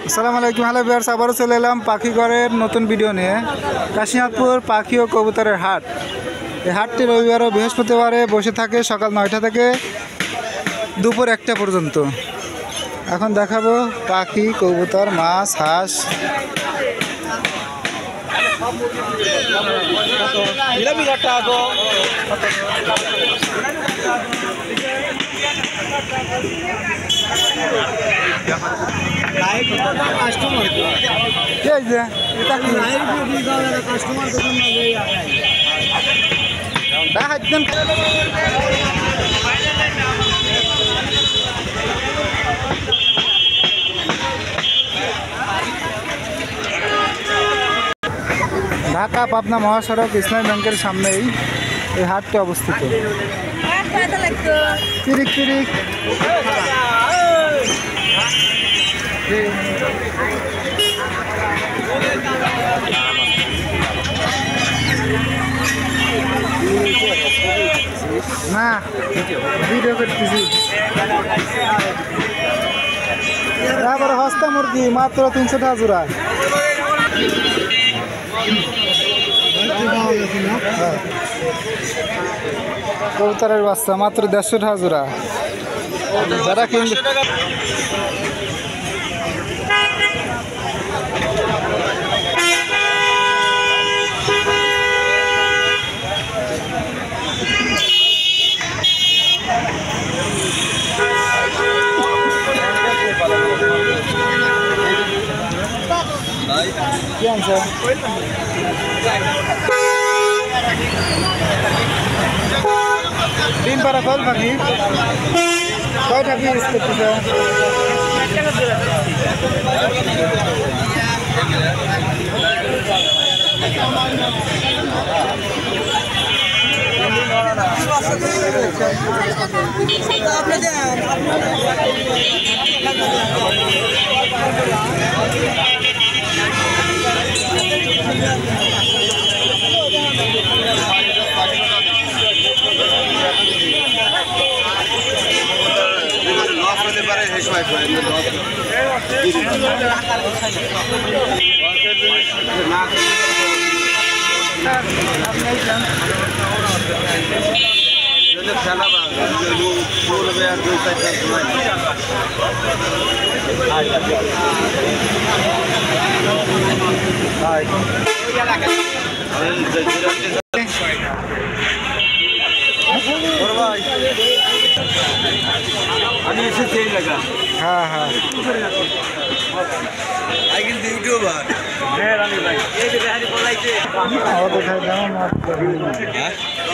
আসসালামু আলাইকুম। Hello viewers, আবারও চলে এলাম পাখিঘরের নতুন ভিডিও নিয়ে। কাশিনাথপুর পাখি ও কবুতরের হাট। এই হাটটি রবিবার ও বৃহস্পতিবারে বসে থাকে সকাল 9টা থেকে দুপুর 1টা পর্যন্ত। এখন দেখাবো পাখি, কবুতর, মাছ, হাঁস। ঢাকা পাবনা মহাসড়ক ইসলামী ব্যাংকের সামনেই এই হাটটি অবস্থিত। তিরিক তিরিক না ভিডিও করতেছি। তারপরে হস্তা মুরগি মাত্র 300 টাকা জোড়া। কবুতরের বাচ্চা মাত্র 150 টাকা জোড়া। যারা কিনবে কি আনছে? ডিম পাড়া কল পাখি কয়টা পিস করতেছে? হ্যাঁ হ্যাঁ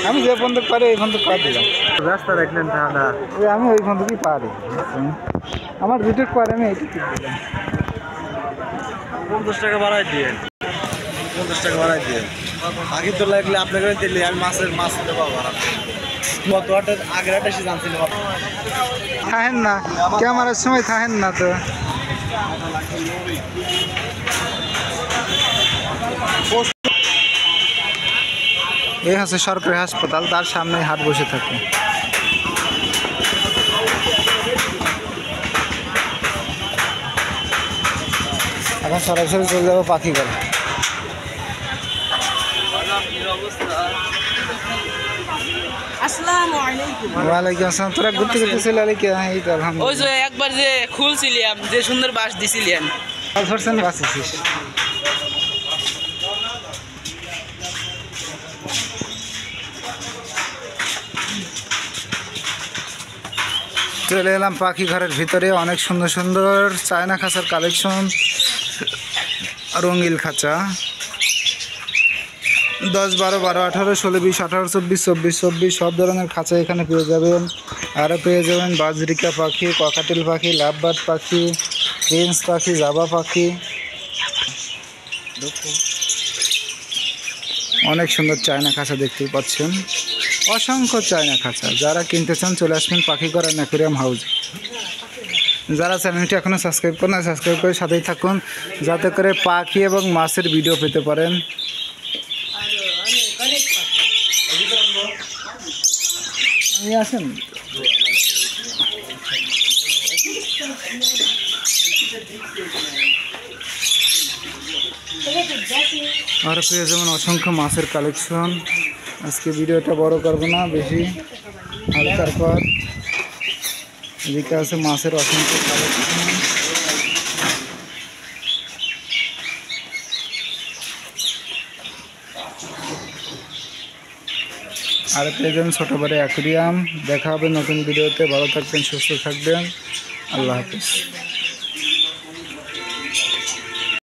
আমি যে বন্ধু পারি এই বন্ধু পা দিলাম। রাস্তা দেখলেন ঠান্ডা, আমি ওই বন্ধুকেই পারি। আমার যেটুক পারে আমি এইটুকু দিলাম। 50 টাকা বাড়াই দিয়ে 50 টাকা বাড়াই দিয়ে আগে তো লাগলে আপনাকে দিলে আমি মাছ দেবো। গত হাটের আগের হাটে এসে জানছিল থাকেন না ক্যামেরার সময় থাকেন না তো। এই হচ্ছে সরকারি হাসপাতাল, তার সামনে হাট বসে থাকে। এখন সরাসরি চলে যাবো পাখিঘর। ওয়ালাইকুম আসসালাম। তোরা ঘুরতে ঘুরতে চলে আলি কে? এই তো আলহামদুলিল্লাহ। ওই যে একবার যে খুলছিলাম, যে সুন্দর বাস দিছিলেন, বাঁচিস। চলে এলাম পাখি ঘরের ভিতরে। অনেক সুন্দর সুন্দর চায়না খাঁচার কালেকশন, রঙিল খাঁচা 10, 12, 12, 18, 16, 20, 18, 24, 24, 24 সব ধরনের খাঁচা এখানে পেয়ে যাবেন। আরও পেয়ে যাবেন বাজরিকা পাখি, ককাটেল পাখি, লাভবার্ড পাখি, প্রিন্স পাখি, জাবা পাখি। অনেক সুন্দর চায়না খাঁচা দেখতেই পাচ্ছেন, অসংখ্য চায়না খাঁচা। যারা কিনতে চান চলে আসবেন পাখিঘর অ্যাকুয়ারিয়াম হাউস। যারা চ্যানেলটি এখনও সাবস্ক্রাইব করেন সাবস্ক্রাইব করে সাথেই থাকুন, যাতে করে পাখি এবং মাছের ভিডিও পেতে পারেন। আসেন আর পেয়ে যেমন অসংখ্য মাছের কালেকশন। আজকে ভিডিওটা বড় করবো না বেশি, হালকার পর এদিকে আছে মাছের অসংখ্য কালেকশন। আর পেয়ে যাবেন ছোটো বড় অ্যাকুরিয়াম। দেখা হবে নতুন ভিডিওতে। ভালো থাকবেন, সুস্থ থাকবেন, আল্লাহ হাফিজ।